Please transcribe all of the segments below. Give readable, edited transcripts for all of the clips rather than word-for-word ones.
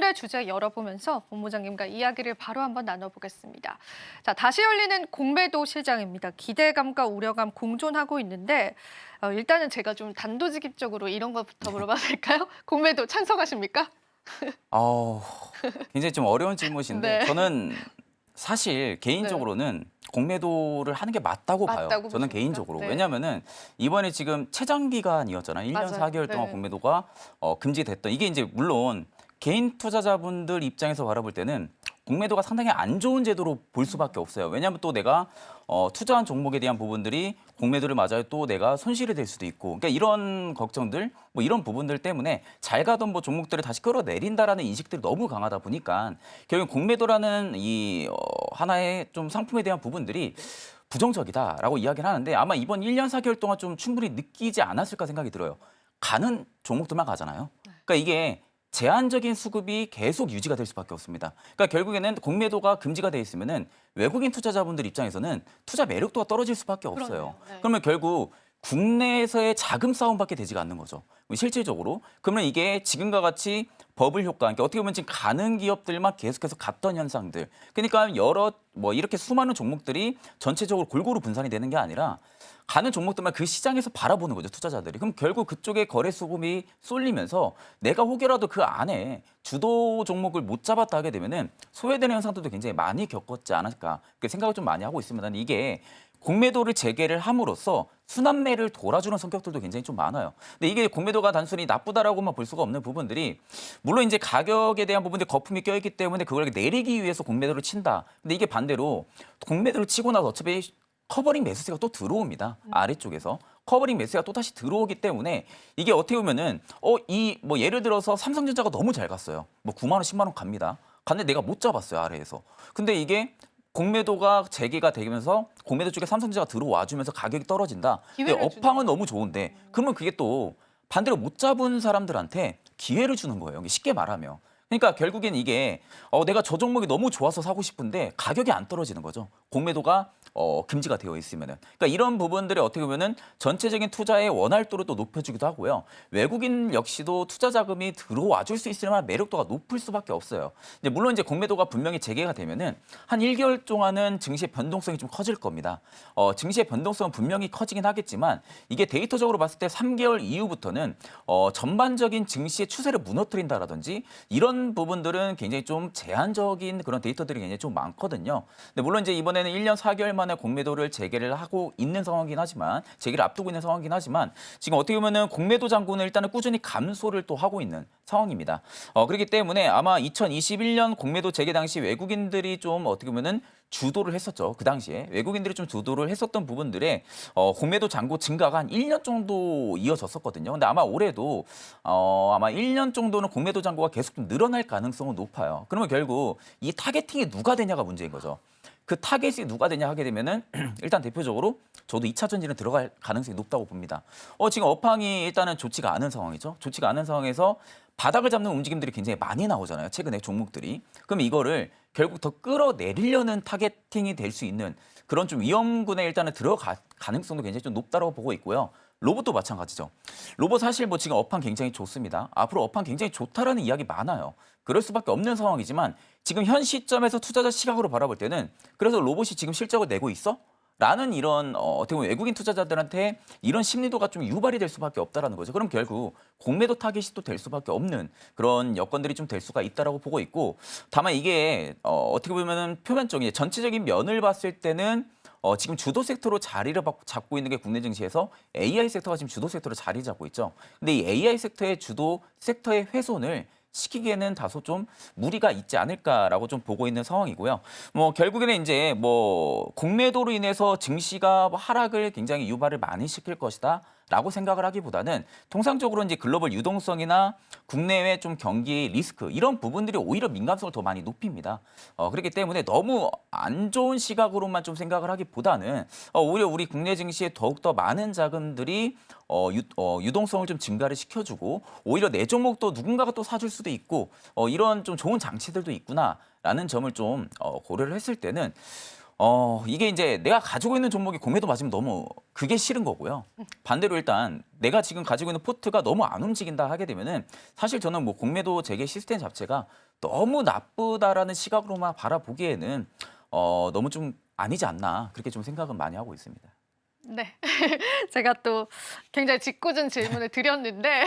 오늘의 주제 열어보면서 본부장님과 이야기를 바로 한번 나눠보겠습니다. 자, 다시 열리는 공매도 시장입니다. 기대감과 우려감 공존하고 있는데 일단은 제가 좀 단도직입적으로 이런 것부터 물어봐도 될까요? 공매도 찬성하십니까? 어, 굉장히 좀 어려운 질문인데 네. 저는 사실 개인적으로는 공매도를 하는 게 맞다고 봐요. 맞다고 저는 보십니까? 개인적으로. 네. 왜냐하면은 이번에 지금 최장 기간이었잖아요. 1년 맞아요. 4개월 동안 네. 공매도가 금지됐던 이게 이제 물론 개인 투자자분들 입장에서 바라볼 때는 공매도가 상당히 안 좋은 제도로 볼 수밖에 없어요. 왜냐하면 또 내가 투자한 종목에 대한 부분들이 공매도를 맞아요. 또 내가 손실이 될 수도 있고. 그러니까 이런 걱정들, 뭐 이런 부분들 때문에 잘 가던 뭐 종목들을 다시 끌어내린다라는 인식들이 너무 강하다 보니까 결국 공매도라는 이 하나의 좀 상품에 대한 부분들이 부정적이다라고 이야기를 하는데 아마 이번 1년 4개월 동안 좀 충분히 느끼지 않았을까 생각이 들어요. 가는 종목들만 가잖아요. 그러니까 이게 제한적인 수급이 계속 유지가 될 수밖에 없습니다. 그러니까 결국에는 공매도가 금지가 돼 있으면은 외국인 투자자분들 입장에서는 투자 매력도가 떨어질 수밖에 없어요. 그러네요. 네. 그러면 결국 국내에서의 자금 싸움밖에 되지가 않는 거죠. 실질적으로. 그러면 이게 지금과 같이 버블 효과, 그러니까 어떻게 보면 지금 가는 기업들만 계속해서 갔던 현상들. 그러니까 여러 뭐 이렇게 수많은 종목들이 전체적으로 골고루 분산이 되는 게 아니라 가는 종목들만 그 시장에서 바라보는 거죠, 투자자들이. 그럼 결국 그쪽에 거래 수급이 쏠리면서 내가 혹여라도 그 안에 주도 종목을 못 잡았다 하게 되면은 소외되는 현상들도 굉장히 많이 겪었지 않을까. 그렇게 생각을 좀 많이 하고 있습니다. 이게 공매도를 재개를 함으로써 순환매를 돌아주는 성격들도 굉장히 좀 많아요. 근데 이게 공매도가 단순히 나쁘다라고만 볼 수가 없는 부분들이 물론 이제 가격에 대한 부분들 거품이 껴있기 때문에 그걸 내리기 위해서 공매도를 친다. 근데 이게 반대로 공매도를 치고 나서 어차피 커버링 매수세가 또 들어옵니다. 아래쪽에서. 커버링 매수세가 또 다시 들어오기 때문에 이게 어떻게 보면은 이 뭐 예를 들어서 삼성전자가 너무 잘 갔어요. 뭐 9만 원, 10만 원 갑니다. 갔는데 내가 못 잡았어요, 아래에서. 근데 이게 공매도가 재개가 되면서 공매도 쪽에 삼성전자가 들어와 주면서 가격이 떨어진다. 근데 기회를 업황은 주네요. 너무 좋은데 그러면 그게 또 반대로 못 잡은 사람들한테 기회를 주는 거예요. 쉽게 말하면. 그러니까 결국엔 이게 내가 저 종목이 너무 좋아서 사고 싶은데 가격이 안 떨어지는 거죠. 공매도가 금지가 되어 있으면은. 그러니까 이런 부분들이 어떻게 보면은 전체적인 투자의 원활도를 또 높여주기도 하고요. 외국인 역시도 투자 자금이 들어와 줄 수 있을 만한 매력도가 높을 수밖에 없어요. 이제 물론 이제 공매도가 분명히 재개가 되면은 한 1개월 동안은 증시의 변동성이 좀 커질 겁니다. 증시의 변동성은 분명히 커지긴 하겠지만 이게 데이터적으로 봤을 때 3개월 이후부터는 전반적인 증시의 추세를 무너뜨린다라든지 이런 부분들은 굉장히 좀 제한적인 그런 데이터들이 굉장히 좀 많거든요. 근데 물론 이제 이번에는 1년 4개월 만에 공매도를 재개를 하고 있는 상황이긴 하지만 재개를 앞두고 있는 상황이긴 하지만 지금 어떻게 보면은 공매도 잔고는 일단은 꾸준히 감소를 또 하고 있는 상황입니다. 그렇기 때문에 아마 2021년 공매도 재개 당시 외국인들이 좀 어떻게 보면은 주도를 했었죠. 그 당시에 외국인들이 좀 주도를 했었던 부분들에 공매도 잔고 증가가 한 1년 정도 이어졌었거든요. 근데 아마 올해도 아마 1년 정도는 공매도 잔고가 계속 좀 늘어날 가능성은 높아요. 그러면 결국 이 타겟팅이 누가 되냐가 문제인 거죠. 그 타겟이 누가 되냐 하게 되면은 일단 대표적으로 저도 2차 전지는 들어갈 가능성이 높다고 봅니다. 지금 업황이 일단은 좋지가 않은 상황이죠. 좋지가 않은 상황에서 바닥을 잡는 움직임들이 굉장히 많이 나오잖아요. 최근에 종목들이. 그럼 이거를 결국 더 끌어내리려는 타겟팅이 될 수 있는 그런 좀 위험군에 일단은 들어갈 가능성도 굉장히 좀 높다고 보고 있고요. 로봇도 마찬가지죠. 로봇 사실 뭐 지금 업황 굉장히 좋습니다. 앞으로 업황 굉장히 좋다라는 이야기 많아요. 그럴 수밖에 없는 상황이지만 지금 현 시점에서 투자자 시각으로 바라볼 때는 그래서 로봇이 지금 실적을 내고 있어? 라는 이런 어떻게 보면 외국인 투자자들한테 이런 심리도가 좀 유발이 될 수밖에 없다라는 거죠. 그럼 결국 공매도 타깃이 또 될 수밖에 없는 그런 여건들이 좀 될 수가 있다라고 보고 있고 다만 이게 어떻게 보면은 표면적인 전체적인 면을 봤을 때는 지금 주도 섹터로 자리를 잡고 있는 게 국내 증시에서 AI 섹터가 지금 주도 섹터로 자리 잡고 있죠. 근데 이 AI 섹터의 주도 섹터의 훼손을 시키기에는 다소 좀 무리가 있지 않을까라고 좀 보고 있는 상황이고요. 뭐 결국에는 이제 뭐 공매도로 인해서 증시가 하락을 굉장히 유발을 많이 시킬 것이다. 라고 생각을 하기보다는 통상적으로 이제 글로벌 유동성이나 국내외 좀 경기 리스크 이런 부분들이 오히려 민감성을 더 많이 높입니다. 그렇기 때문에 너무 안 좋은 시각으로만 좀 생각을 하기보다는 오히려 우리 국내 증시에 더욱더 많은 자금들이 유동성을 좀 증가를 시켜주고 오히려 내 종목도 누군가가 또 사줄 수도 있고 이런 좀 좋은 장치들도 있구나라는 점을 좀 고려를 했을 때는 이게 이제 내가 가지고 있는 종목이 공매도 맞으면 너무 그게 싫은 거고요. 반대로 일단 내가 지금 가지고 있는 포트가 너무 안 움직인다 하게 되면은 사실 저는 뭐 공매도 재개 시스템 자체가 너무 나쁘다라는 시각으로만 바라보기에는 너무 좀 아니지 않나 그렇게 좀 생각은 많이 하고 있습니다. 네. 제가 또 굉장히 짓궂은 질문을 드렸는데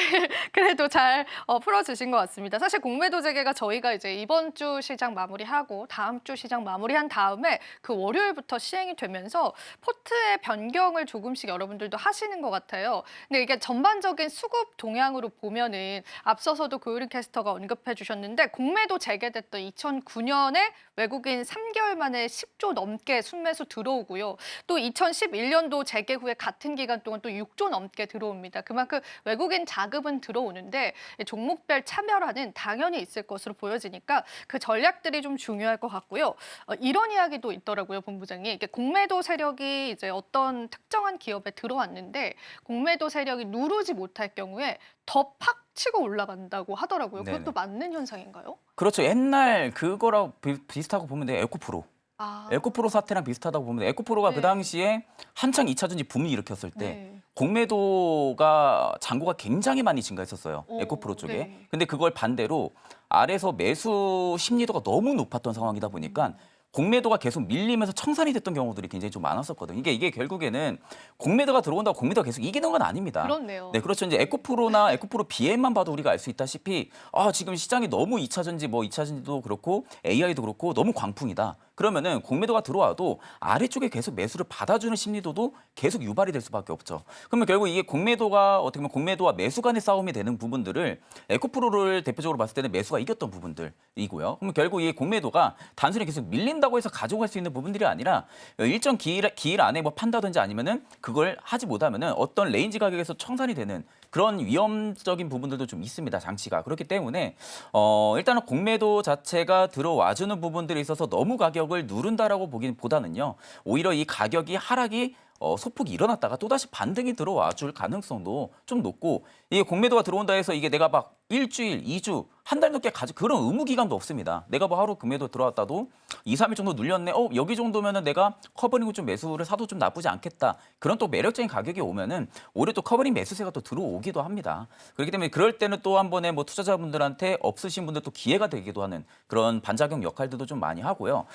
그래도 잘 풀어주신 것 같습니다. 사실 공매도 재개가 저희가 이제 이번 주 시장 마무리하고 다음 주 시장 마무리한 다음에 그 월요일부터 시행이 되면서 포트의 변경을 조금씩 여러분들도 하시는 것 같아요. 근데 이게 전반적인 수급 동향으로 보면은 앞서서도 고유린 캐스터가 언급해 주셨는데 공매도 재개됐던 2009년에 외국인 3개월 만에 10조 넘게 순매수 들어오고요. 또 2011년도 재개 후에 같은 기간 동안 또 6조 넘게 들어옵니다. 그만큼 외국인 자금은 들어오는데 종목별 차별화는 당연히 있을 것으로 보여지니까 그 전략들이 좀 중요할 것 같고요. 이런 이야기도 있더라고요, 본부장님. 이게 공매도 세력이 이제 어떤 특정한 기업에 들어왔는데 공매도 세력이 누르지 못할 경우에 더 팍 치고 올라간다고 하더라고요. 네네. 그것도 맞는 현상인가요? 그렇죠. 옛날 그거랑 비슷하고 보면 돼요. 에코프로. 아, 에코프로 사태랑 비슷하다고 보면 돼요. 에코프로가 그 네. 당시에 한창 2차 전지 붐을 일으켰을 때 네. 공매도가 잔고가 굉장히 많이 증가했었어요. 오, 에코프로 쪽에. 네. 근데 그걸 반대로 아래서 매수 심리도가 너무 높았던 상황이다 보니까 공매도가 계속 밀리면서 청산이 됐던 경우들이 굉장히 좀 많았었거든요. 이게 결국에는 공매도가 들어온다고 공매도가 계속 이기는 건 아닙니다. 그렇네요. 네, 그렇죠. 이제 에코프로나 에코프로 BM만 봐도 우리가 알 수 있다시피 지금 시장이 너무 2차 전지 2차 전지도 그렇고 AI도 그렇고 너무 광풍이다. 그러면은 공매도가 들어와도 아래쪽에 계속 매수를 받아주는 심리도도 계속 유발이 될 수밖에 없죠. 그러면 결국 이게 공매도가 어떻게 보면 공매도와 매수 간의 싸움이 되는 부분들을 에코프로를 대표적으로 봤을 때는 매수가 이겼던 부분들이고요. 그러면 결국 이 공매도가 단순히 계속 밀린다고 해서 가져갈 수 있는 부분들이 아니라 일정 기일 안에 뭐 판다든지 아니면은 그걸 하지 못하면은 어떤 레인지 가격에서 청산이 되는 그런 위험적인 부분들도 좀 있습니다. 장치가. 그렇기 때문에 일단은 공매도 자체가 들어와주는 부분들이 있어서 너무 가격을 누른다라고 보기보다는요. 오히려 이 가격이 하락이 소폭이 일어났다가 또다시 반등이 들어와 줄 가능성도 좀 높고 이게 공매도가 들어온다 해서 이게 내가 막 일주일, 2주, 한 달 넘게 그런 의무 기간도 없습니다. 내가 뭐 하루 공매도 들어왔다도 2, 3일 정도 눌렸네. 여기 정도면은 내가 커버링을 좀 매수를 사도 좀 나쁘지 않겠다. 그런 또 매력적인 가격이 오면은 오히려 또 커버링 매수세가 또 들어오기도 합니다. 그렇기 때문에 그럴 때는 또 한 번에 뭐 투자자분들한테 없으신 분들 또 기회가 되기도 하는 그런 반작용 역할들도 좀 많이 하고요.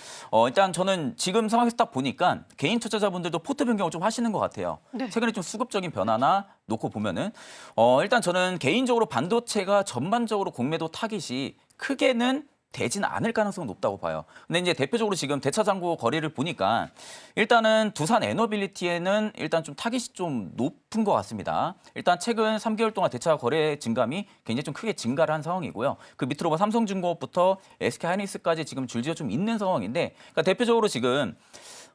일단 저는 지금 상황에서 딱 보니까 개인 투자자분들도 포트 변경을 좀 하시는 것 같아요. 네. 최근에 좀 수급적인 변화나 놓고 보면은 일단 저는 개인적으로 반도체가 전반적으로 공매도 타깃이 크게는 되진 않을 가능성은 높다고 봐요. 근데 이제 대표적으로 지금 대차장고 거래를 보니까 일단은 두산 에너빌리티에는 일단 좀 타깃이 좀 높은 것 같습니다. 일단 최근 3개월 동안 대차 거래 증감이 굉장히 좀 크게 증가를 한 상황이고요. 그 밑으로 뭐 삼성중공업부터 SK하이닉스까지 지금 줄지어 좀 있는 상황인데 그러니까 대표적으로 지금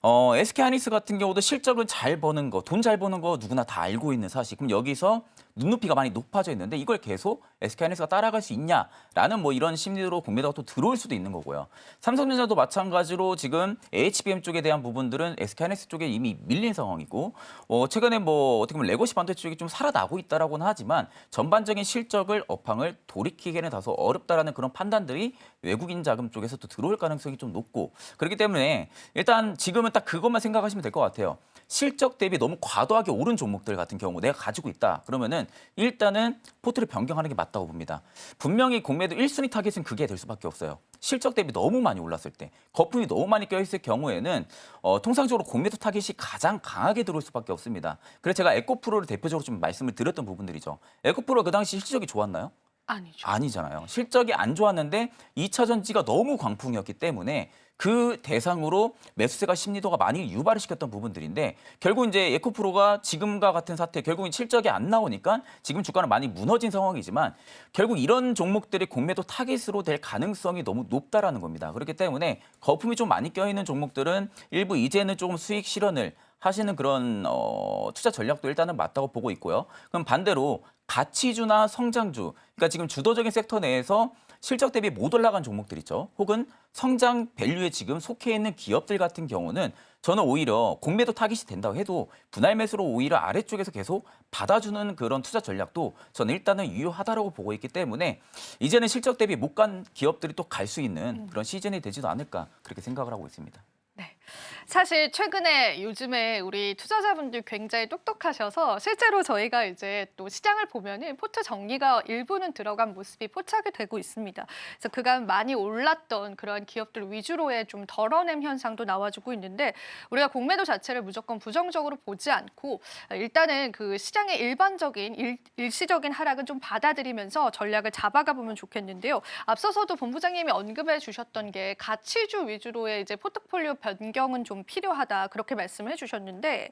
SK하이닉스 같은 경우도 실적을 잘 버는 거, 돈 잘 버는 거 누구나 다 알고 있는 사실. 그럼 여기서 눈높이가 많이 높아져 있는데 이걸 계속 SK하이닉스가 따라갈 수 있냐라는 뭐 이런 심리로 공매도가 또 들어올 수도 있는 거고요. 삼성전자도 마찬가지로 지금 HBM 쪽에 대한 부분들은 SK하이닉스 쪽에 이미 밀린 상황이고 최근에 뭐 어떻게 보면 레거시 반도체 쪽이 좀 살아나고 있다라고는 하지만 전반적인 실적을 업황을 돌이키기에는 다소 어렵다라는 그런 판단들이 외국인 자금 쪽에서 또 들어올 가능성이 좀 높고 그렇기 때문에 일단 지금은 딱 그것만 생각하시면 될 것 같아요. 실적 대비 너무 과도하게 오른 종목들 같은 경우 내가 가지고 있다. 그러면은 일단은 포트를 변경하는 게 맞다고 봅니다. 분명히 공매도 1순위 타깃은 그게 될 수밖에 없어요. 실적 대비 너무 많이 올랐을 때, 거품이 너무 많이 껴있을 경우에는 통상적으로 공매도 타깃이 가장 강하게 들어올 수밖에 없습니다. 그래서 제가 에코프로를 대표적으로 좀 말씀을 드렸던 부분들이죠. 에코프로 그 당시 실적이 좋았나요? 아니죠. 아니잖아요. 실적이 안 좋았는데 2차 전지가 너무 광풍이었기 때문에 그 대상으로 매수세가 심리도가 많이 유발을 시켰던 부분들인데 결국 이제 에코프로가 지금과 같은 사태 결국은 실적이 안 나오니까 지금 주가는 많이 무너진 상황이지만 결국 이런 종목들이 공매도 타깃으로 될 가능성이 너무 높다라는 겁니다. 그렇기 때문에 거품이 좀 많이 껴있는 종목들은 일부 이제는 조금 수익 실현을 하시는 그런 투자 전략도 일단은 맞다고 보고 있고요. 그럼 반대로 가치주나 성장주, 그러니까 지금 주도적인 섹터 내에서 실적 대비 못 올라간 종목들 있죠. 혹은 성장 밸류에 지금 속해 있는 기업들 같은 경우는 저는 오히려 공매도 타깃이 된다고 해도 분할 매수로 오히려 아래쪽에서 계속 받아주는 그런 투자 전략도 저는 일단은 유효하다고 보고 있기 때문에 이제는 실적 대비 못 간 기업들이 또 갈 수 있는 그런 시즌이 되지도 않을까 그렇게 생각을 하고 있습니다. 네. 사실 최근에 요즘에 우리 투자자분들 굉장히 똑똑하셔서 실제로 저희가 이제 또 시장을 보면은 포트 정리가 일부는 들어간 모습이 포착이 되고 있습니다. 그래서 그간 많이 올랐던 그런 기업들 위주로의 좀 덜어냄 현상도 나와주고 있는데 우리가 공매도 자체를 무조건 부정적으로 보지 않고 일단은 그 시장의 일반적인 일시적인 하락은 좀 받아들이면서 전략을 잡아가 보면 좋겠는데요. 앞서서도 본부장님이 언급해 주셨던 게 가치주 위주로의 이제 포트폴리오 변경은 좀 필요하다 그렇게 말씀해 주셨는데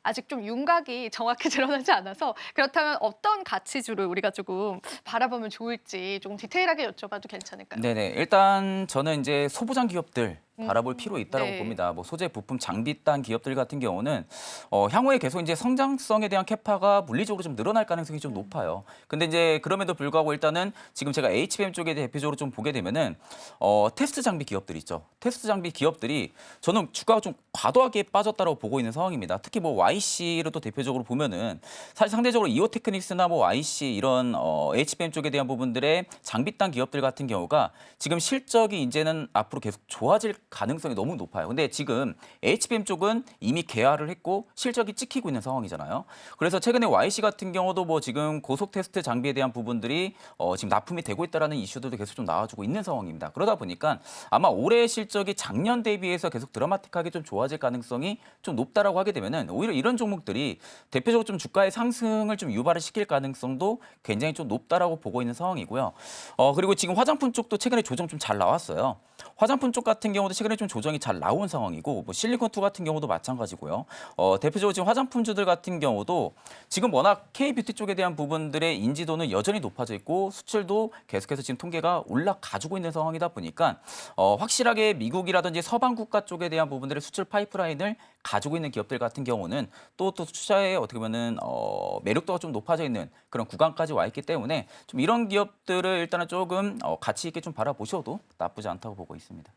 아직 좀 윤곽이 정확히 드러나지 않아서 그렇다면 어떤 가치주를 우리가 조금 바라보면 좋을지 조금 디테일하게 여쭤봐도 괜찮을까요? 네네. 일단 저는 이제 소부장 기업들 바라볼 필요 있다고 네. 봅니다. 뭐 소재, 부품, 장비단 기업들 같은 경우는 향후에 계속 이제 성장성에 대한 캐파가 물리적으로 좀 늘어날 가능성이 좀 높아요. 근데 이제 그럼에도 불구하고 일단은 지금 제가 HBM 쪽에 대표적으로 좀 보게 되면은 테스트 장비 기업들 있죠. 테스트 장비 기업들이 저는 주가가 좀 과도하게 빠졌다고 보고 있는 상황입니다. 특히 뭐 YC를 또 대표적으로 보면은 사실 상대적으로 이오테크닉스나 뭐 YC 이런 HBM 쪽에 대한 부분들의 장비단 기업들 같은 경우가 지금 실적이 이제는 앞으로 계속 좋아질 가능성이 너무 높아요. 근데 지금 HBM 쪽은 이미 개화를 했고 실적이 찍히고 있는 상황이잖아요. 그래서 최근에 YC 같은 경우도 뭐 지금 고속 테스트 장비에 대한 부분들이 지금 납품이 되고 있다라는 이슈들도 계속 좀 나와주고 있는 상황입니다. 그러다 보니까 아마 올해 실적이 작년 대비해서 계속 드라마틱하게 좀 좋아질 가능성이 좀 높다라고 하게 되면은 오히려 이런 종목들이 대표적으로 좀 주가의 상승을 좀 유발을 시킬 가능성도 굉장히 좀 높다라고 보고 있는 상황이고요. 그리고 지금 화장품 쪽도 최근에 조정 좀 잘 나왔어요. 화장품 쪽 같은 경우도 최근에 좀 조정이 잘 나온 상황이고 뭐 실리콘2 같은 경우도 마찬가지고요. 대표적으로 지금 화장품주들 같은 경우도 지금 워낙 K뷰티 쪽에 대한 부분들의 인지도는 여전히 높아져 있고 수출도 계속해서 지금 통계가 올라가지고 있는 상황이다 보니까 확실하게 미국이라든지 서방 국가 쪽에 대한 부분들의 수출 파이프라인을 가지고 있는 기업들 같은 경우는 또 투자에 어떻게 보면은 매력도가 좀 높아져 있는 그런 구간까지 와 있기 때문에 좀 이런 기업들을 일단은 조금 가치 있게 좀 바라보셔도 나쁘지 않다고 보고 있습니다.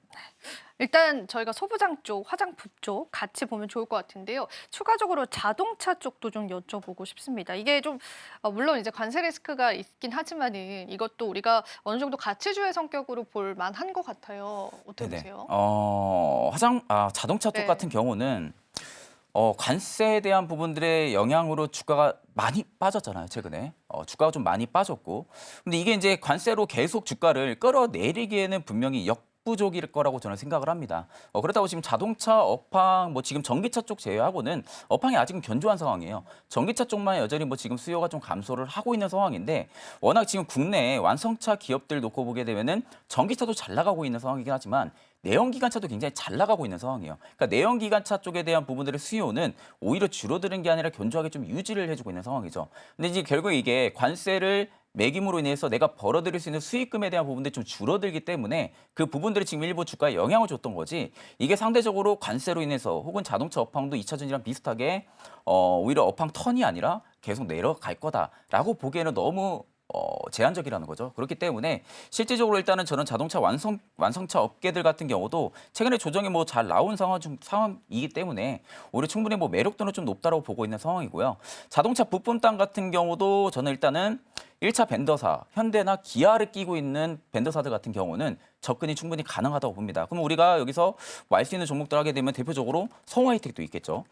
일단 저희가 소부장 쪽, 화장품 쪽 같이 보면 좋을 것 같은데요. 추가적으로 자동차 쪽도 좀 여쭤보고 싶습니다. 이게 좀 물론 이제 관세 리스크가 있긴 하지만은 이것도 우리가 어느 정도 가치주의 성격으로 볼 만한 것 같아요. 어떻게 네네. 보세요? 자동차 쪽 네. 같은 경우는 관세에 대한 부분들의 영향으로 주가가 많이 빠졌잖아요, 최근에. 주가가 좀 많이 빠졌고. 근데 이게 이제 관세로 계속 주가를 끌어내리기에는 분명히 역부족일 거라고 저는 생각을 합니다. 그렇다고 지금 자동차, 업황, 뭐 지금 전기차 쪽 제외하고는 업황이 아직은 견조한 상황이에요. 전기차 쪽만 여전히 뭐 지금 수요가 좀 감소를 하고 있는 상황인데 워낙 지금 국내 완성차 기업들 놓고 보게 되면은 전기차도 잘 나가고 있는 상황이긴 하지만 내연기관차도 굉장히 잘 나가고 있는 상황이에요. 그러니까 내연기관차 쪽에 대한 부분들의 수요는 오히려 줄어드는 게 아니라 견조하게 좀 유지를 해주고 있는 상황이죠. 근데 이제 결국 이게 관세를 매김으로 인해서 내가 벌어들일 수 있는 수익금에 대한 부분들이 좀 줄어들기 때문에 그 부분들이 지금 일부 주가에 영향을 줬던 거지 이게 상대적으로 관세로 인해서 혹은 자동차 업황도 2차전지랑 비슷하게 오히려 업황 턴이 아니라 계속 내려갈 거다라고 보기에는 너무 제한적이라는 거죠. 그렇기 때문에 실질적으로 일단은 저는 자동차 완성차 업계들 같은 경우도 최근에 조정이 뭐 잘 나온 상황이기 때문에 오히려 충분히 뭐 매력도는 좀 높다고 보고 있는 상황이고요. 자동차 부품단 같은 경우도 저는 일단은 1차 벤더사, 현대나 기아를 끼고 있는 벤더사들 같은 경우는 접근이 충분히 가능하다고 봅니다. 그럼 우리가 여기서 알 수 있는 종목들 하게 되면 대표적으로 성화이텍도 있겠죠.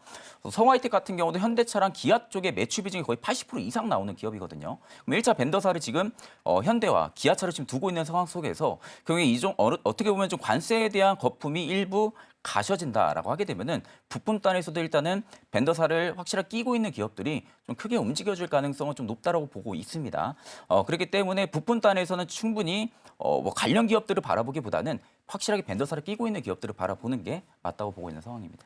성화이텍 같은 경우도 현대차랑 기아 쪽에 매출 비중이 거의 80% 이상 나오는 기업이거든요. 그럼 1차 벤더사를 지금 현대와 기아차를 지금 두고 있는 상황 속에서 결국에 어떻게 보면 좀 관세에 대한 거품이 일부 가셔진다라고 하게 되면은 부품단에서도 일단은 벤더사를 확실하게 끼고 있는 기업들이 좀 크게 움직여줄 가능성은 좀 높다라고 보고 있습니다. 그렇기 때문에 부품단에서는 충분히 뭐 관련 기업들을 바라보기보다는 확실하게 벤더사를 끼고 있는 기업들을 바라보는 게 맞다고 보고 있는 상황입니다.